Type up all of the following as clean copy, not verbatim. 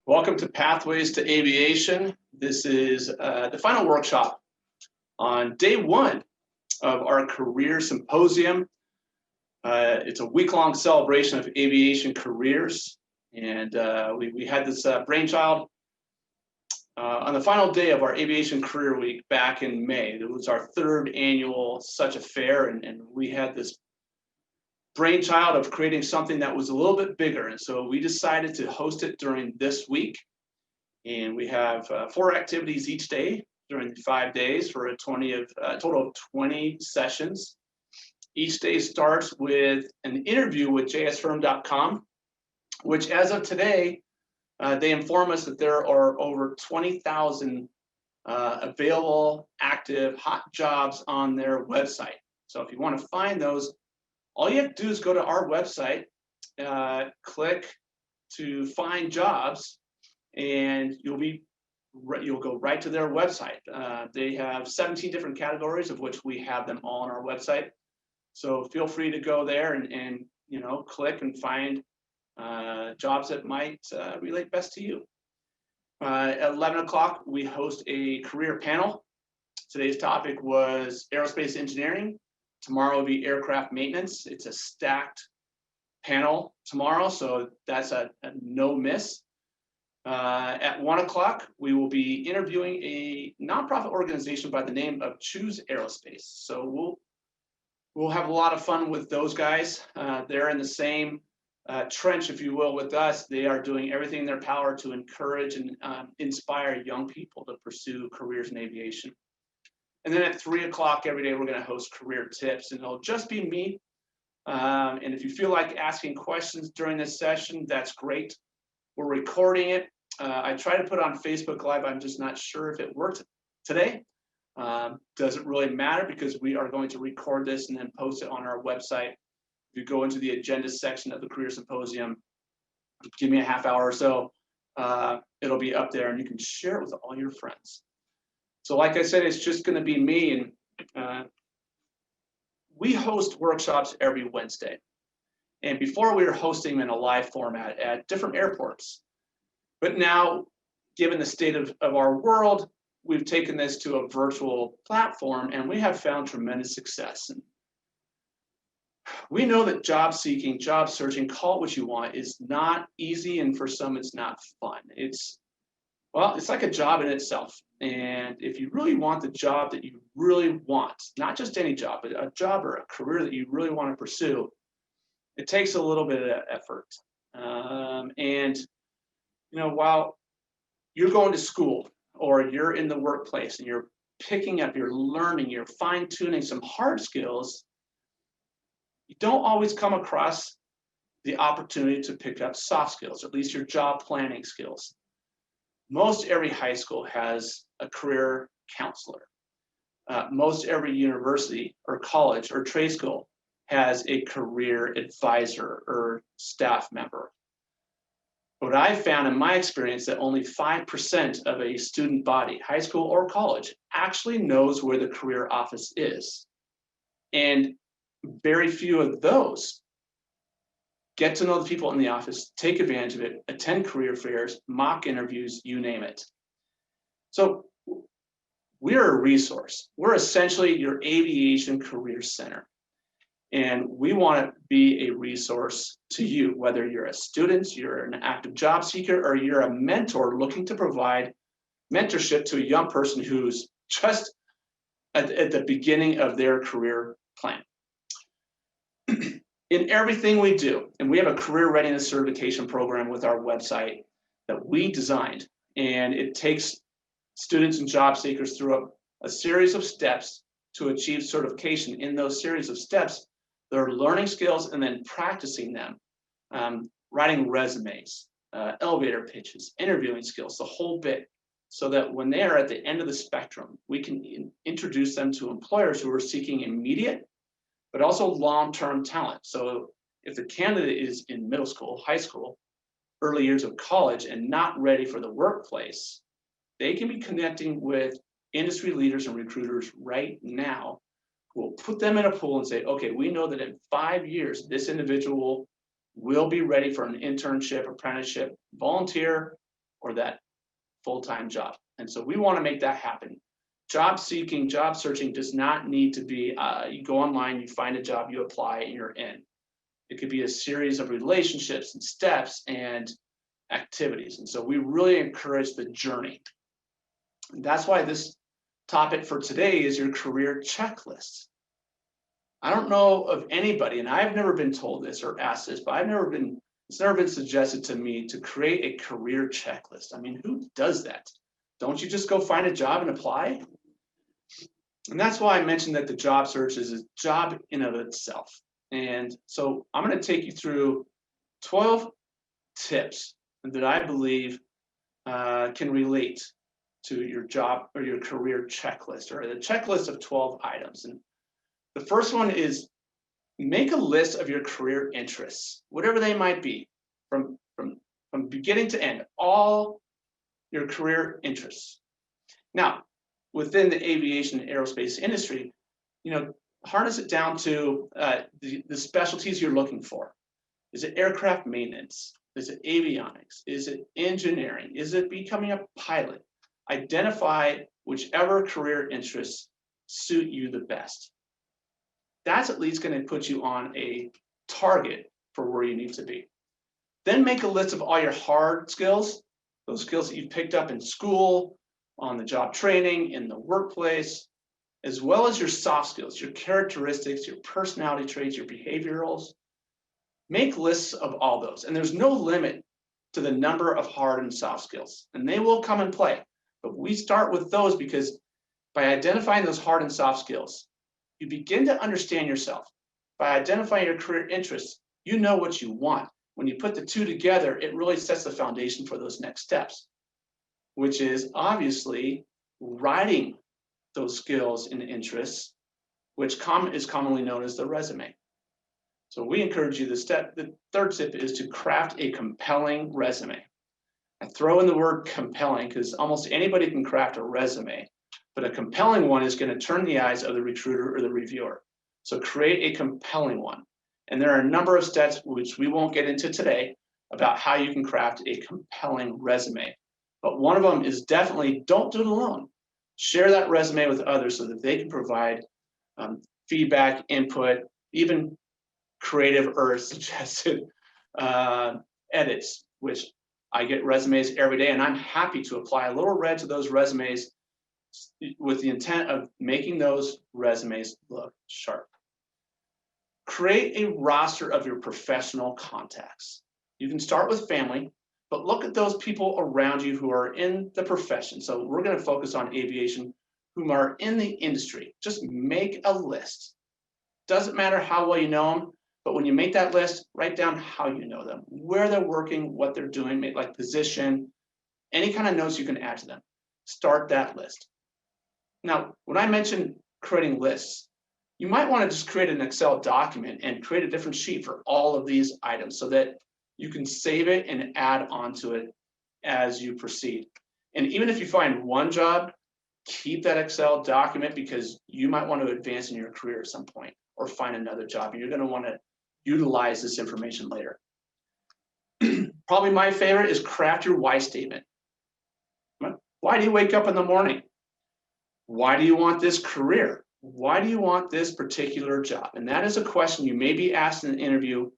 Welcome to Pathways to Aviation. This is the final workshop on day one of our career symposium. It's a week-long celebration of aviation careers, and we had this brainchild on the final day of our aviation career week back in May. It was our third annual such affair, and we had this brainchild of creating something that was a little bit bigger. And so we decided to host it during this week. And we have 4 activities each day during 5 days for a total of 20 sessions. Each day starts with an interview with jsfirm.com, which as of today, they inform us that there are over 20,000 available, active, hot jobs on their website. So if you want to find those, all you have to do is go to our website, click to find jobs, and you'll go right to their website. They have 17 different categories, of which we have them all on our website. So feel free to go there and click and find jobs that might relate best to you. At 11 o'clock, we host a career panel. Today's topic was aerospace engineering. Tomorrow will be aircraft maintenance. It's a stacked panel tomorrow, so that's a no miss. At 1 o'clock, we will be interviewing a nonprofit organization by the name of Choose Aerospace. So we'll have a lot of fun with those guys. They're in the same trench, if you will, with us. They are doing everything in their power to encourage and inspire young people to pursue careers in aviation. And then at 3 o'clock every day, we're going to host career tips, and it'll just be me. And if you feel like asking questions during this session, that's great. We're recording it. I tried to put it on Facebook Live. I'm just not sure if it worked today. Doesn't really matter because we are going to record this and then post it on our website. If you go into the agenda section of the Career Symposium, give me a half hour or so. It'll be up there and you can share it with all your friends. So like I said, it's just going to be me, and we host workshops every Wednesday. And before we were hosting them in a live format at different airports. But now, given the state of our world, we've taken this to a virtual platform, and we have found tremendous success. And we know that job seeking, job searching, call it what you want, is not easy, and for some it's not fun. It's like a job in itself. And if you really want the job that you really want, not just any job, but a job or a career that you really want to pursue, it takes a little bit of effort. While you're going to school or you're in the workplace and you're picking up, you're learning, you're fine-tuning some hard skills, you don't always come across the opportunity to pick up soft skills, or at least your job planning skills. Most every high school has a career counselor. Most every university or college or trade school has a career advisor or staff member. What I found in my experience that only 5% of a student body, high school or college, actually knows where the career office is. And very few of those get to know the people in the office, take advantage of it, attend career fairs, mock interviews, you name it. So we're a resource. We're essentially your aviation career center. And we want to be a resource to you, whether you're a student, you're an active job seeker, or you're a mentor looking to provide mentorship to a young person who's just at the beginning of their career plan. In everything we do, and we have a career readiness certification program with our website that we designed, and it takes students and job seekers through a series of steps to achieve certification. In those series of steps, they're learning skills and then practicing them, writing resumes, elevator pitches, interviewing skills, the whole bit, so that when they are at the end of the spectrum, we can introduce them to employers who are seeking immediate but also long-term talent. So if the candidate is in middle school, high school, early years of college, and not ready for the workplace, they can be connecting with industry leaders and recruiters right now who will put them in a pool and say, okay, we know that in 5 years, this individual will be ready for an internship, apprenticeship, volunteer, or that full-time job. And so we want to make that happen. Job seeking, job searching does not need to be, you go online, you find a job, you apply, and you're in. It could be a series of relationships and steps and activities. And so we really encourage the journey. And that's why this topic for today is your career checklist. I don't know of anybody, and I've never been told this or asked this, but it's never been suggested to me to create a career checklist. I mean, who does that? Don't you just go find a job and apply? And that's why I mentioned that the job search is a job in of itself. And so I'm going to take you through 12 tips that I believe can relate to your job or your career checklist, or the checklist of 12 items. And the first one is make a list of your career interests, whatever they might be, from beginning to end, all your career interests. Now, within the aviation and aerospace industry, harness it down to the specialties you're looking for. Is it aircraft maintenance? Is it avionics? Is it engineering? Is it becoming a pilot? Identify whichever career interests suit you the best. That's at least going to put you on a target for where you need to be. Then make a list of all your hard skills, those skills that you've picked up in school, on the job training, in the workplace, as well as your soft skills, your characteristics, your personality traits, your behaviorals. Make lists of all those. And there's no limit to the number of hard and soft skills, and they will come and play. But we start with those because by identifying those hard and soft skills, you begin to understand yourself. By identifying your career interests, you know what you want. When you put the two together, it really sets the foundation for those next steps, which is obviously writing those skills and interests, which is commonly known as the resume. So we encourage you, the third tip is to craft a compelling resume. I throw in the word compelling because almost anybody can craft a resume, but a compelling one is going to turn the eyes of the recruiter or the reviewer. So create a compelling one. And there are a number of steps which we won't get into today about how you can craft a compelling resume. But one of them is definitely don't do it alone. Share that resume with others so that they can provide feedback, input, even creative or suggested edits, which I get resumes every day, and I'm happy to apply a little red to those resumes with the intent of making those resumes look sharp. Create a roster of your professional contacts. You can start with family, but look at those people around you who are in the profession. So we're going to focus on aviation, whom are in the industry. Just make a list. Doesn't matter how well you know them, but when you make that list, write down how you know them, where they're working, what they're doing, like position, any kind of notes you can add to them. Start that list. Now, when I mentioned creating lists, you might want to just create an Excel document and create a different sheet for all of these items so that you can save it and add onto it as you proceed. And even if you find one job, keep that Excel document because you might want to advance in your career at some point or find another job. And you're going to want to utilize this information later. Probably my favorite is craft your why statement. Why do you wake up in the morning? Why do you want this career? Why do you want this particular job? And that is a question you may be asked in an interview.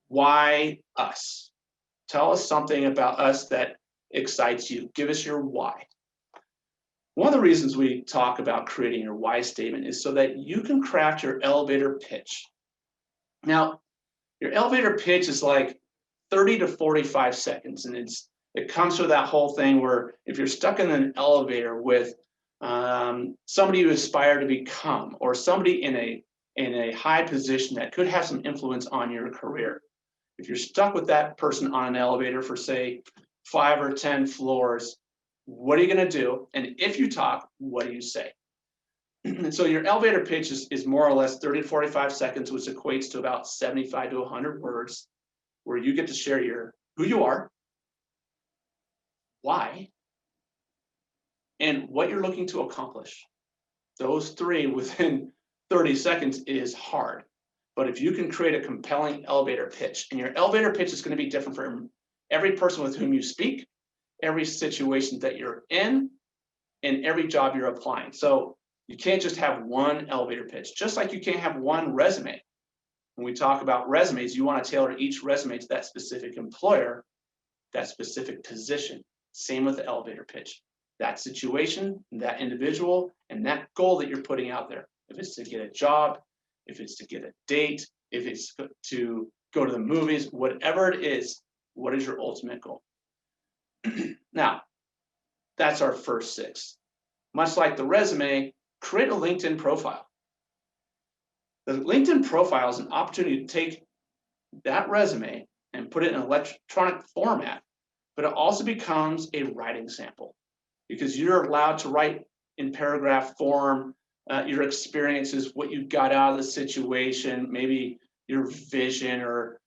Why us? Tell us something about us that excites you. Give us your why. One of the reasons we talk about creating your why statement is so that you can craft your elevator pitch. Now, your elevator pitch is like 30 to 45 seconds, and it comes with that whole thing where if you're stuck in an elevator with somebody you aspire to become, or somebody in a high position that could have some influence on your career, if you're stuck with that person on an elevator for say 5 or 10 floors, what are you going to do? And if you talk, what do you say? And so your elevator pitch is more or less 30 to 45 seconds, which equates to about 75 to 100 words, where you get to share who you are, why, and what you're looking to accomplish. Those three within 30 seconds is hard. But if you can create a compelling elevator pitch, and your elevator pitch is going to be different for every person with whom you speak, every situation that you're in and every job you're applying. So you can't just have one elevator pitch, just like you can't have one resume. When we talk about resumes, you want to tailor each resume to that specific employer, that specific position. Same with the elevator pitch. That situation, that individual, and that goal that you're putting out there. If it's to get a job, if it's to get a date, if it's to go to the movies, whatever it is, what is your ultimate goal? Now, that's our first 6. Much like the resume, create a LinkedIn profile. The LinkedIn profile is an opportunity to take that resume and put it in electronic format, but it also becomes a writing sample because you're allowed to write in paragraph form your experiences, what you got out of the situation, maybe your vision, or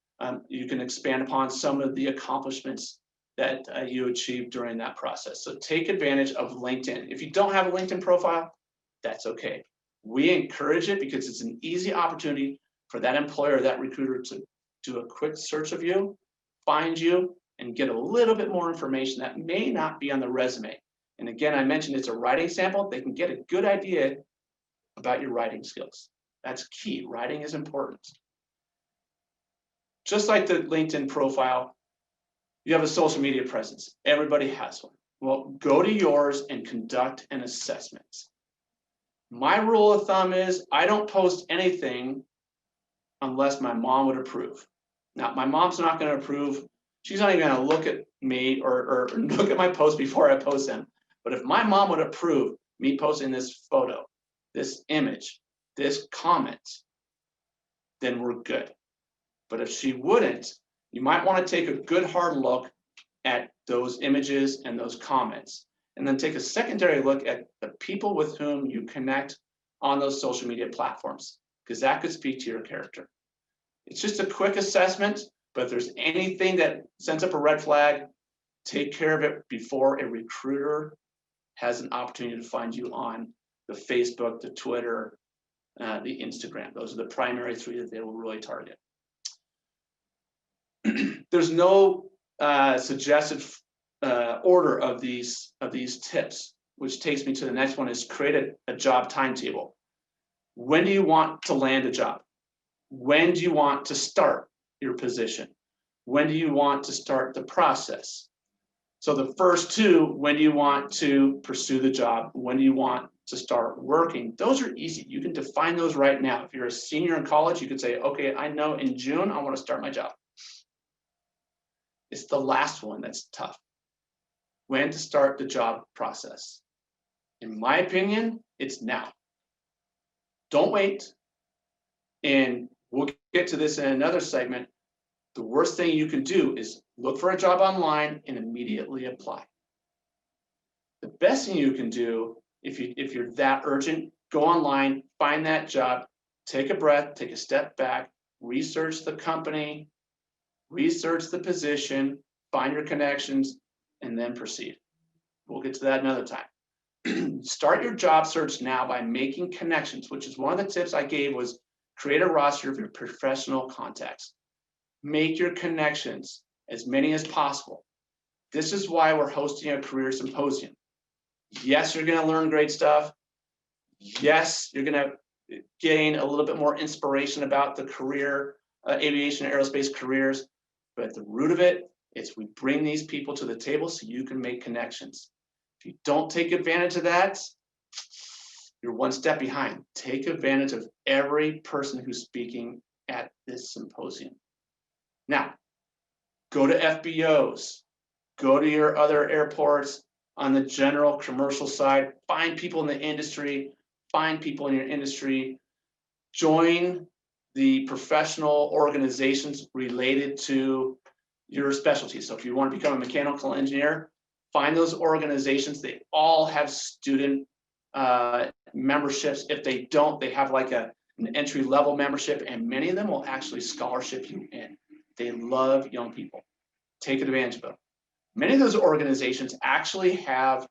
you can expand upon some of the accomplishments that you achieved during that process. So take advantage of LinkedIn. If you don't have a LinkedIn profile, that's okay. We encourage it because it's an easy opportunity for that employer, that recruiter to do a quick search of you, find you, and get a little bit more information that may not be on the resume. And again, I mentioned it's a writing sample. They can get a good idea about your writing skills. That's key. Writing is important. Just like the LinkedIn profile, you have a social media presence. Everybody has one. Well, go to yours and conduct an assessment. My rule of thumb is I don't post anything unless my mom would approve. Now, my mom's not going to approve. She's not even going to look at me or look at my post before I post them. But if my mom would approve me posting this photo, this image, this comment, then we're good. But if she wouldn't, you might want to take a good hard look at those images and those comments, and then take a secondary look at the people with whom you connect on those social media platforms, because that could speak to your character. It's just a quick assessment, but if there's anything that sends up a red flag, take care of it before a recruiter has an opportunity to find you on the Facebook, the Twitter, the Instagram. Those are the primary 3 that they will really target. There's no suggested order of these tips, which takes me to the next one: is create a job timetable. When do you want to land a job? When do you want to start your position? When do you want to start the process? So the first 2, when do you want to pursue the job? When do you want to start working? Those are easy. You can define those right now. If you're a senior in college, you could say, okay, I know in June I want to start my job. It's the last one that's tough. When to start the job process? In my opinion, it's now. Don't wait. And we'll get to this in another segment. The worst thing you can do is look for a job online and immediately apply. The best thing you can do, if you're that urgent, go online, find that job, take a breath, take a step back, research the company, research the position, find your connections, and then proceed. We'll get to that another time. Start your job search now by making connections, which is one of the tips I gave, was create a roster of your professional contacts. Make your connections, as many as possible. This is why we're hosting a career symposium. Yes, you're going to learn great stuff. Yes, you're going to gain a little bit more inspiration about the career, aviation and aerospace careers. But at the root of it, it's we bring these people to the table so you can make connections. If you don't take advantage of that, you're one step behind. Take advantage of every person who's speaking at this symposium. Now, go to FBOs, go to your other airports on the general commercial side, find people in the industry, find people in your industry, join the professional organizations related to your specialty. So if you want to become a mechanical engineer, find those organizations. They all have student memberships. If they don't, they have like an entry-level membership, and many of them will actually scholarship you in. They love young people. Take advantage of them. Many of those organizations actually have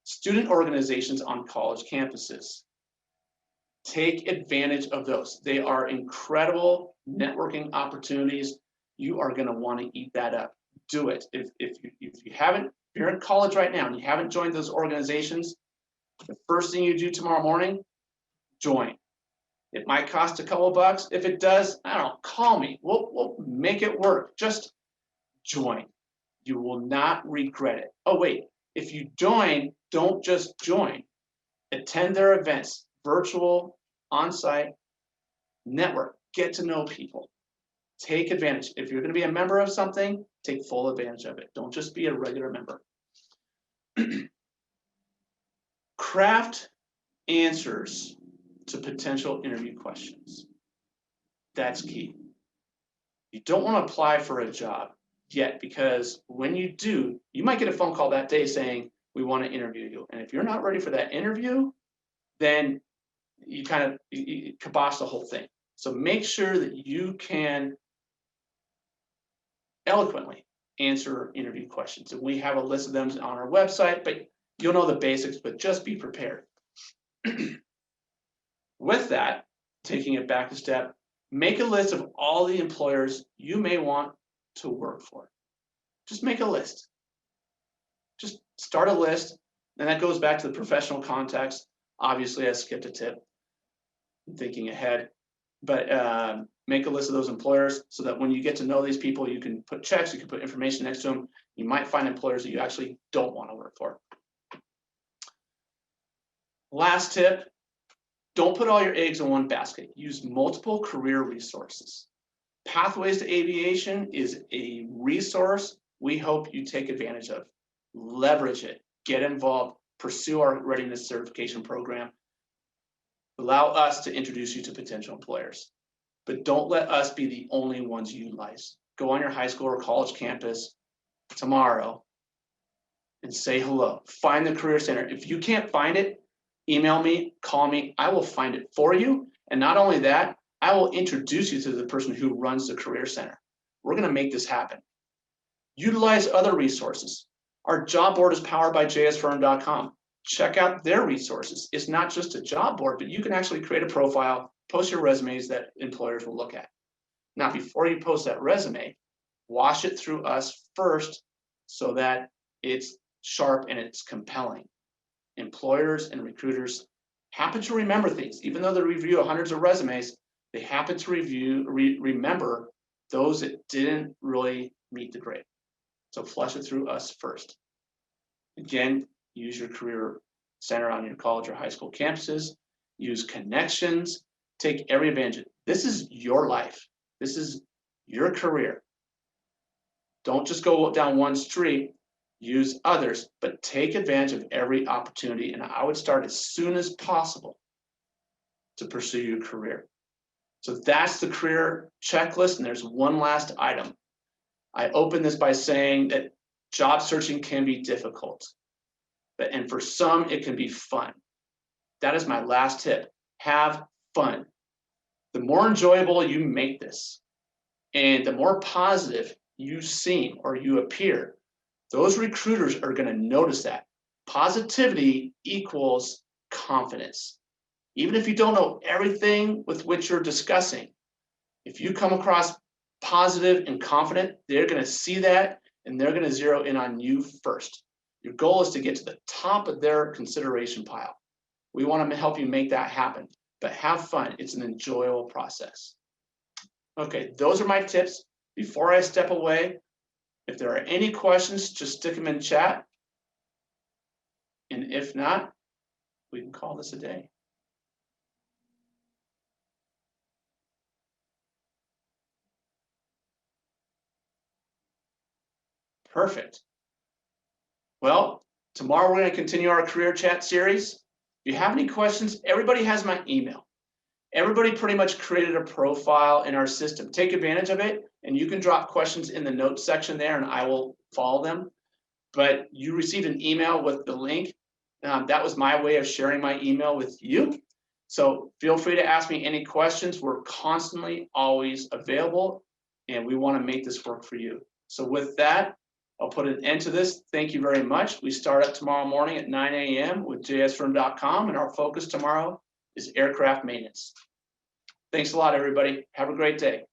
student organizations on college campuses. Take advantage of those. They are incredible networking opportunities. You are going to want to eat that up. Do it. If you haven't If you're in college right now and you haven't joined those organizations, the first thing you do tomorrow morning, join. It might cost a couple bucks. If it does, I don't know, call me. We'll make it work. Just join. You will not regret it. Oh, wait, if you join, don't just join. Attend their events, virtual, on-site, network, get to know people. Take advantage. If you're going to be a member of something, take full advantage of it. Don't just be a regular member. Craft answers to potential interview questions. That's key. You don't want to apply for a job yet, because when you do, you might get a phone call that day saying, we want to interview you. And if you're not ready for that interview, then you kind of kibosh the whole thing. So make sure that you can eloquently answer interview questions. And we have a list of them on our website, but you'll know the basics, but just be prepared. With that, taking it back a step, make a list of all the employers you may want to work for. Just make a list. Just start a list, and that goes back to the professional context. Obviously, I skipped a tip. I'm thinking ahead, but make a list of those employers so that when you get to know these people, you can put checks, you can put information next to them. You might find employers that you actually don't want to work for. Last tip, don't put all your eggs in one basket. Use multiple career resources. Pathways to Aviation is a resource we hope you take advantage of. Leverage it, get involved, pursue our readiness certification program. Allow us to introduce you to potential employers. But don't let us be the only ones you utilize. Go on your high school or college campus tomorrow and say hello. Find the Career Center. If you can't find it, email me, call me, I will find it for you. And not only that, I will introduce you to the person who runs the Career Center. We're going to make this happen. Utilize other resources. Our job board is powered by jsfirm.com. Check out their resources. It's not just a job board, but you can actually create a profile, post your resumes that employers will look at. Now, before you post that resume, wash it through us first so that it's sharp and it's compelling. Employers and recruiters happen to remember things. Even though they review hundreds of resumes, they happen to remember those that didn't really meet the grade. So flush it through us first. Again, use your Career Center on your college or high school campuses. Use connections. Take every advantage. This is your life. This is your career. Don't just go down one street. Use others, but take advantage of every opportunity. And I would start as soon as possible to pursue your career. So that's the career checklist. And there's one last item. I open this by saying that job searching can be difficult, and for some, it can be fun. That is my last tip. Have fun. The more enjoyable you make this, and the more positive you seem or you appear, those recruiters are going to notice that. Positivity equals confidence. Even if you don't know everything with which you're discussing, if you come across positive and confident, they're going to see that and they're going to zero in on you first. Your goal is to get to the top of their consideration pile. We want to help you make that happen, but have fun. It's an enjoyable process. Okay, those are my tips. Before I step away, if there are any questions, just stick them in chat. And if not, we can call this a day. Perfect. Well, tomorrow we're going to continue our career chat series. If you have any questions, everybody has my email. Everybody pretty much created a profile in our system. Take advantage of it, and you can drop questions in the notes section there, and I will follow them. But you received an email with the link. That was my way of sharing my email with you. So feel free to ask me any questions. We're constantly always available, and we want to make this work for you. So with that, I'll put an end to this. Thank you very much. We start up tomorrow morning at 9 a.m. with jsfirm.com, and our focus tomorrow is aircraft maintenance. Thanks a lot, everybody. Have a great day.